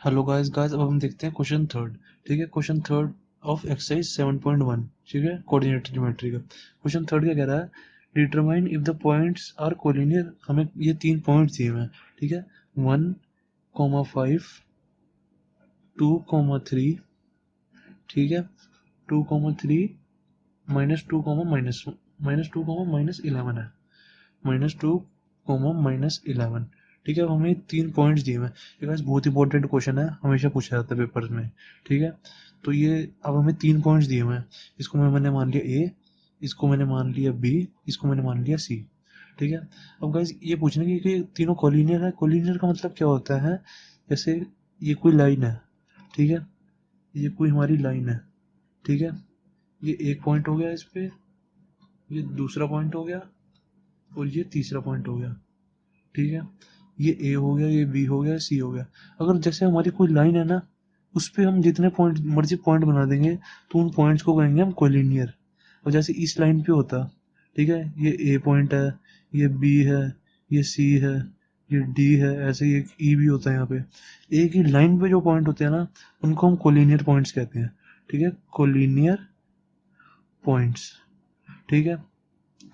Hello guys अब हम देखते हैं क्वेश्चन थर्ड। ठीक है, क्वेश्चन थर्ड ऑफ एक्सरसाइज 7.1। ठीक है, कोऑर्डिनेटेड ज्योमेट्री का क्वेश्चन थर्ड क्या कह रहा है, determine if the points are collinear. हमें ये 3 पॉइंट्स दिए हुए हैं। ठीक है, 1,5, 2,3। ठीक है, 2,3 -2, -11 है, -2, -11। ठीक है, अब हमें 3 पॉइंट्स दिए हुए हैं। ये गाइस बहुत इंपॉर्टेंट क्वेश्चन है, हमेशा पूछा जाता है पेपर्स में। ठीक है, तो ये अब हमें 3 पॉइंट्स दिए हुए हैं। इसको मैंने मान लिया ए, इसको मैंने मान लिया बी, इसको मैंने मान लिया सी। ठीक है, अब गाइस ये पूछना कि तीनों कोलिनियर है। कोलिनियर का मतलब क्या होता है, जैसे ये कोई लाइन है। ठीक है, ये कोई हमारी लाइन है। ठीक है, ये एक पॉइंट हो गया इस पे, ये दूसरा पॉइंट हो गया, और ये तीसरा पॉइंट हो गया। ठीक है, ये ए हो गया, ये बी हो गया, सी हो गया। अगर जैसे हमारी कोई लाइन है ना, उस पे हम जितने पॉइंट मर्जी पॉइंट बना देंगे, तो उन पॉइंट्स को कहेंगे हम कोलिनियर। और जैसे इस लाइन पे होता, ठीक है, ये ए पॉइंट है, ये बी है, ये सी है, ये डी है, ऐसे ही एक ई भी होता है यहाँ पे। एक ही लाइन पे जो पॉइंट होते हैं ना, उनको हम कोलिनियर पॉइंट्स कहते हैं। ठीक है, कोलिनियर पॉइंट्स। ठीक है,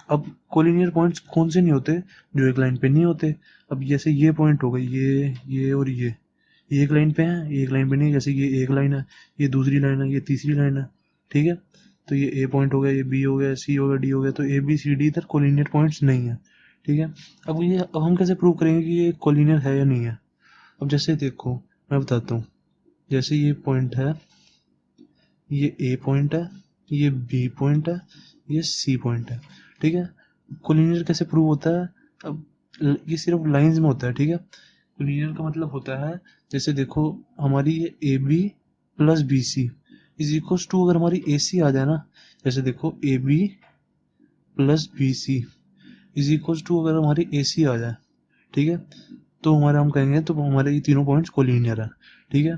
अब कोलिनियर पॉइंट्स कौन से नहीं होते, जो एक लाइन पे नहीं होते। अब जैसे ये पॉइंट हो गए, ये और ये एक लाइन पे है, ये एक लाइन पे नहीं है। जैसे ये एक लाइन है, ये दूसरी लाइन है, ये तीसरी लाइन है। ठीक है, तो ये ए पॉइंट हो गया, ये बी हो गया, सी हो गया, डी हो गया। तो ए बी सी डी इधर कोलिनियर पॉइंट्स नहीं है। ठीक है, अब हम कैसे प्रूव करेंगे कि ये कोलिनियर है या नहीं है। अब जैसे देखो, मैं बताता हूँ। जैसे ये पॉइंट है, ये ए पॉइंट है, ये बी पॉइंट है, ये सी पॉइंट है। ठीक है, कोलिनियर कैसे प्रूव होता है। अब ये सिर्फ लाइंस में होता है। ठीक है, कोलिनियर का मतलब होता है, जैसे देखो हमारी ये A B plus B C is equal to, अगर हमारी ए सी आ जाए ना, जैसे देखो A B plus B C is equal to, अगर हमारी ए सी आ जाए, ठीक है, तो हमारे हम कहेंगे तो हमारे ये तीनों पॉइंट्स कोलिनियर है। ठीक है,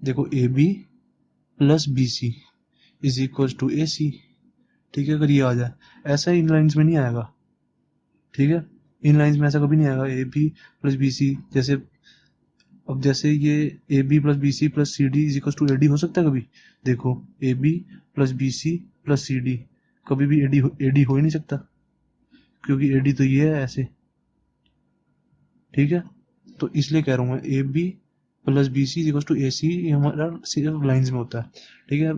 देखो A B plus B C is equal to A C. ठीक है, अगर ये आ जाए, ऐसा इन लाइंस में नहीं आएगा। ठीक है, इन लाइंस में ऐसा कभी नहीं आएगा A B plus B C. जैसे अब जैसे ये A B plus B C plus C D is equal to A D हो सकता है कभी। देखो A B plus B C plus C D, कभी भी ए डी हो ही नहीं सकता, क्योंकि ए डी तो ये है ऐसे। ठीक है, तो इसलिए कह रहा हूँ मैं A B plus B C equal to A C, ये हमारा सिर्फ लाइंस में होता है। ठीक है,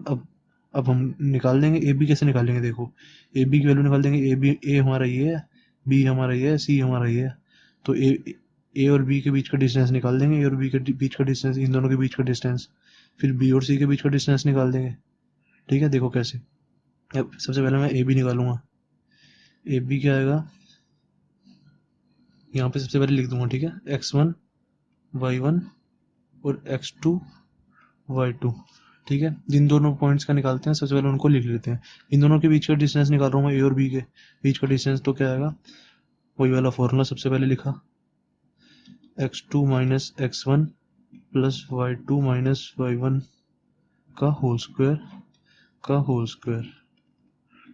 अब हम निकाल देंगे ए बी। कैसे निकालेंगे, देखो ए बी की वैल्यू निकाल देंगे। ए बी, ए हमारा ये है, बी हमारा ये है, सी हमारा ये है। तो ए और बी के बीच का डिस्टेंस निकाल देंगे, ए और बी के बीच का डिस्टेंस, इन दोनों के बीच का डिस्टेंस। फिर बी और सी के बीच का डिस्टेंस निकाल देंगे। ठीक है, देखो कैसे। अब सबसे पहले मैं ए बी निकालूंगा। ए बी क्या आएगा, यहाँ पे सबसे पहले लिख दूंगा। ठीक है, x1 y1 और x2 y2। ठीक है, जिन दोनों पॉइंट्स का निकालते हैं सबसे पहले उनको लिख लेते हैं। इन दोनों के बीच का डिस्टेंस निकाल रहा हूँ मैं, ए और बी के बीच का डिस्टेंस। तो क्या आएगा, वही वाला फॉर्मूला सबसे पहले लिखा, x2 minus x1 plus y2 minus y1 का होल स्क्वायर।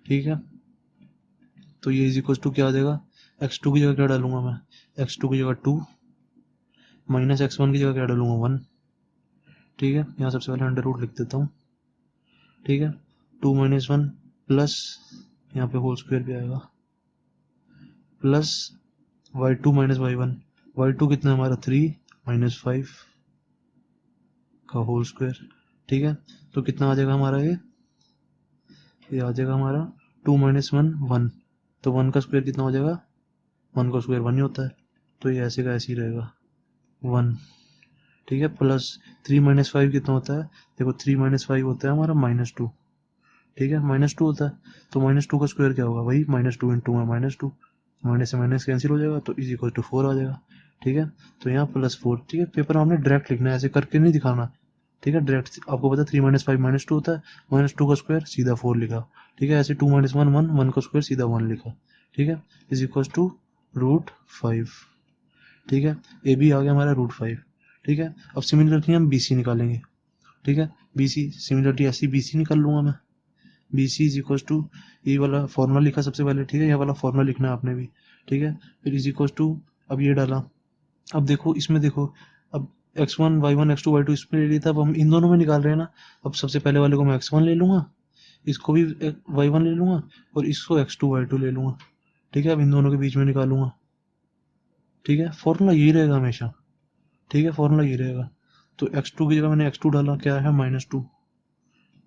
ठीक है, तो ये इज इक्वल टू क्या आ जाएगा, x2 की जगह क्या डालूंगा मैं, x2 की जगह 2 माइनस x1 की जगह क्या डालूंगा 1। ठीक है, यहाँ सबसे पहले अंडर रूट लिख देता हूँ। ठीक है, 2 माइनस 1 प्लस, यहाँ पे होल स्क्वायर भी आएगा, plus y2 minus y1। y2 कितना है हमारा 3 माइनस 5 का होल स्क्वायर। ठीक है, तो कितना आ जाएगा हमारा ये आ जाएगा हमारा 2 माइनस 1 1। तो 1 का स्क्वायर कितना हो जाएगा, 1 का स्क्वायर 1 ही होता है। तो ये ऐसे का ऐसे ही रहेगा 1। ठीक है, प्लस 3 माइनस 5 कितना होता है, देखो 3 माइनस 5 होता है हमारा -2। ठीक है, -2 होता है, तो -2 का स्क्वायर क्या होगा, वही -2 इंटू में -2, माइनस से माइनस कैंसिल हो जाएगा, तो इज इक्वल टू 4 आ जाएगा। ठीक है, तो यहाँ +4। ठीक है, पेपर में हमने डायरेक्ट लिखना है, ऐसे करके नहीं दिखाना। ठीक है, डायरेक्ट आपको पता है 3 माइनस 5 -2 होता है, -2 का स्क्वायर सीधा 4 लिखा। ठीक है, ऐसे 2 माइनस 1 1, 1 का स्क्वायर सीधा 1 लिखा। ठीक है, इज इक्वल टू √5। ठीक है, ए बी आ गया हमारा √5। ठीक है, अब सिमिलरिटी हम बी सी निकालेंगे। ठीक है, बी सी सिमिलरिटी ऐसी बी सी निकाल लूंगा मैं। B C is equal to, ये वाला फॉर्मूला लिखा सबसे पहले। ठीक है, ये वाला फॉर्मूला लिखना है आपने भी। ठीक है, फिर इज इक्वल टू, अब ये डाला। अब देखो इसमें देखो, अब x1 y1 x2 y2 इसमें ले लिया था, अब हम इन दोनों में निकाल रहे हैं ना। अब सबसे पहले वाले को मैं x1 ले लूँगा, इसको भी y1 ले लूँगा और इसको x2 y2 ले लूँगा, ठीक है। अब इन दोनों के बीच में निकालूंगा, ठीक है। फॉर्मूला यही रहेगा हमेशा, ठीक है, फॉर्मूला यही रहेगा। तो x2 की जगह मैंने x2 डाला, क्या है -2,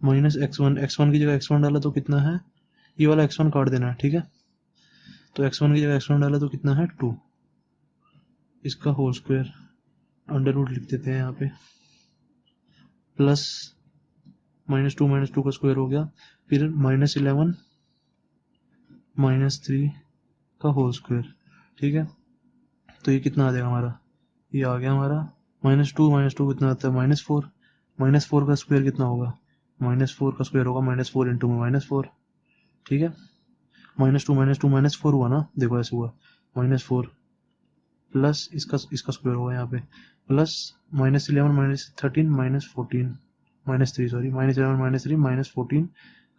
माइनस x1 की जगह x1 डाला तो कितना है, ये वाला x1 काट देना है, ठीक है। तो x1 की जगह x1 डाला तो कितना है 2, इसका होल स्क्वायर अंडर रूट लिख देते हैं यहाँ पे, प्लस -2 का स्क्वायर हो गया, फिर -11 -3 का होल स्क्वायर, ठीक है। तो ये कितना आ जाएगा हमारा, ये आ गया हमारा -2 कितना आता है -4, -4 का स्क्वायर कितना होगा, -4 का स्क्वायर होगा -4 इंटू में -4, ठीक है। -2 हुआ ना, देखो ऐसे हुआ, -4 प्लस इसका स्क्वायर होगा यहाँ पे, प्लस -11 -13 -14 -3 सॉरी -11 -3 -14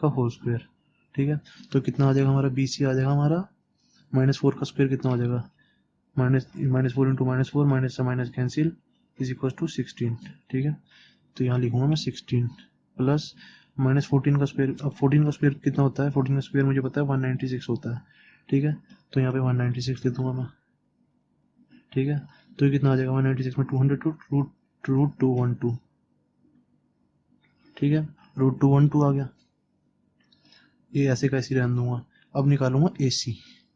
का होल स्क्वायर, ठीक है। तो कितना आ जाएगा हमारा, BC आ जाएगा हमारा, -4 का स्क्वायर कितना हो जाएगा, -4 इंटू -4 माइनस से minus cancel is equal to 16, ठीक है। तो यहाँ लिखूंगा मैं 16 प्लस -14 का स्क्वायर, अब 14 का स्क्वायर कितना होता है, 14 का स्क्वायर मुझे पता है 196 होता है, ठीक है। तो यहाँ पे 196 लिख दूंगा मैं, ठीक है। तो ये कितना आ जाएगा 196 में 200 टू रूट 212, ठीक है, रूट 212 आ गया, ये ऐसे कैसे रहने दूंगा। अब निकालूंगा AC,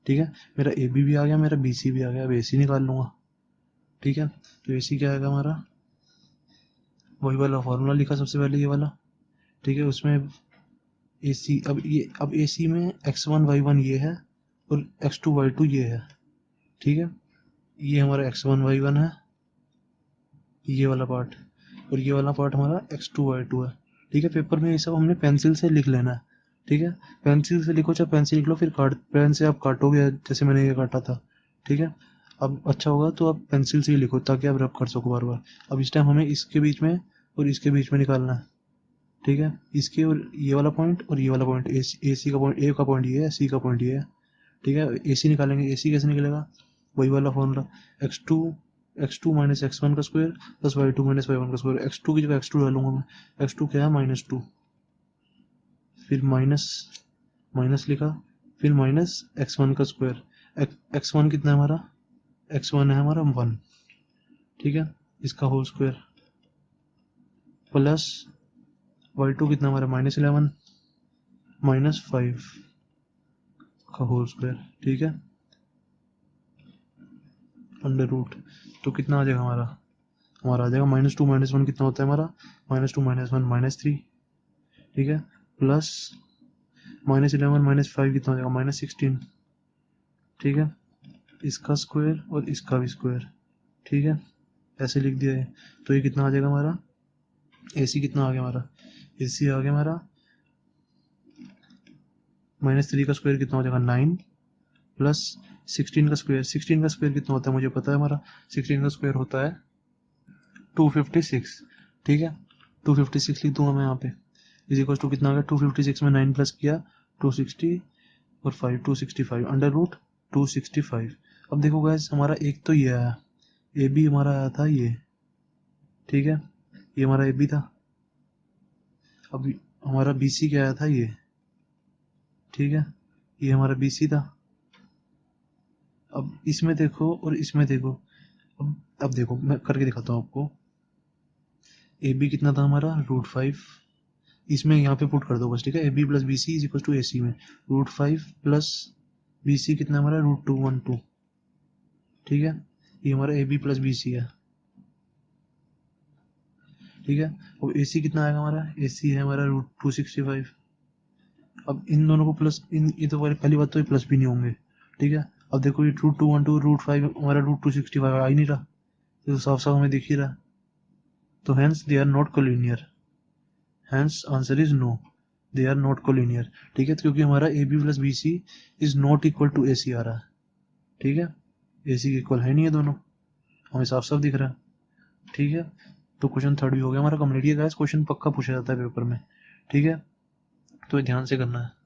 ठीक है, मेरा AB भी आ गया, मेरा BC भी आ गया, अब AC निकाल लूंगा, ठीक है। तो AC क्या आएगा हमारा, वही वाला फॉर्मूला लिखा सबसे पहले ये वाला, ठीक है। उसमें AC, अब AC में x1 y1 ये है और x2 y2 ये है, ठीक है। ये हमारा x1 y1 है, ये वाला पार्ट, और ये वाला पार्ट हमारा x2 y2 है, ठीक है। पेपर में ये सब हमने पेंसिल से लिख लेना है, ठीक है। पेंसिल से लिखो चाहे पेन से लिख लो, फिर पेन से आप काटोगे जैसे मैंने ये काटा था, ठीक है। अब अच्छा होगा तो आप पेंसिल से ही लिखो ताकि आप रब कर सको बार बार। अब इस टाइम हमें इसके बीच में और इसके बीच में निकालना है, ठीक है। इसके और ये वाला पॉइंट और ये वाला पॉइंट, AC का पॉइंट, A का पॉइंट ये है, C का पॉइंट ये है, ठीक है। AC निकालेंगे, AC कैसे निकलेगा, वही वाला फॉर्मूला, x2 माइनस x1 का square plus y2 minus y1 का स्क्वायर। x2 की जगह x2 डालूंगा मैं, x2 क्या है -2, फिर माइनस लिखा, फिर माइनस x1 का स्क्वायर, x1 कितना है हमारा, x1 है हमारा 1, ठीक है, इसका होल स्क्वायर, प्लस y2 कितना हमारा -11 -5 का होल स्क्वायर, ठीक है, अंडर रूट। तो कितना आ जाएगा हमारा आ जाएगा -2 -1 कितना होता है हमारा, -2 -1 -3, ठीक है, प्लस -11 -5 कितना हो जाएगा -16, ठीक है। इसका स्क्वायर और इसका भी स्क्वायर, ठीक है, ऐसे लिख दिया है। तो ये कितना आ जाएगा हमारा, AC कितना आ गया हमारा, AC आ गया हमारा -3 का स्क्वायर कितना हो जाएगा 9 प्लस 16 का स्क्वायर, 16 का स्क्वायर कितना होता है मुझे पता है, हमारा 16 का स्क्वायर होता है 256, ठीक है। 256 लिख दूंगा मैं यहाँ पे, इज इक्वल टू कितना आ गया, 256 में 9 प्लस किया 260 और 5 265 अंडर रूट 265। अब देखो गाइस, हमारा एक तो ये आया, AB हमारा आया था ये, ठीक है, ये हमारा AB था। अब हमारा BC क्या आया था ये, ठीक है, ये हमारा BC था। अब इसमें देखो और इसमें देखो, अब देखो मैं करके दिखाता हूँ आपको। AB कितना था हमारा √5, इसमें यहाँ पे पुट कर दो बस, ठीक है। AB plus BC is equal to AC में √5 प्लस BC कितना हमारा √212, ठीक है। ये हमारा AB प्लस BC है, ठीक है। अब AC कितना आएगा हमारा, AC है हमारा √265। अब इन दोनों को प्लस, इन ये तो पहली बात तो ये प्लस भी नहीं होंगे, ठीक है। अब देखो ये √212 √5 हमारा √265 आ ही नहीं रहा, ये तो साफ साफ हमें दिख ही रहा। तो hence they are not collinear, hence answer is no, they are not collinear, ठीक है। क्योंकि हमारा AB plus BC is not equal to AC आ रहा है, ठीक है। AC के इक्वल है नहीं है दोनों, हमें साफ साफ दिख रहा है, ठीक है। तो क्वेश्चन थर्ड भी हो गया हमारा कंप्लीट। ये गाइस क्वेश्चन पक्का पूछा जाता है पेपर में, ठीक है, तो ध्यान से करना है।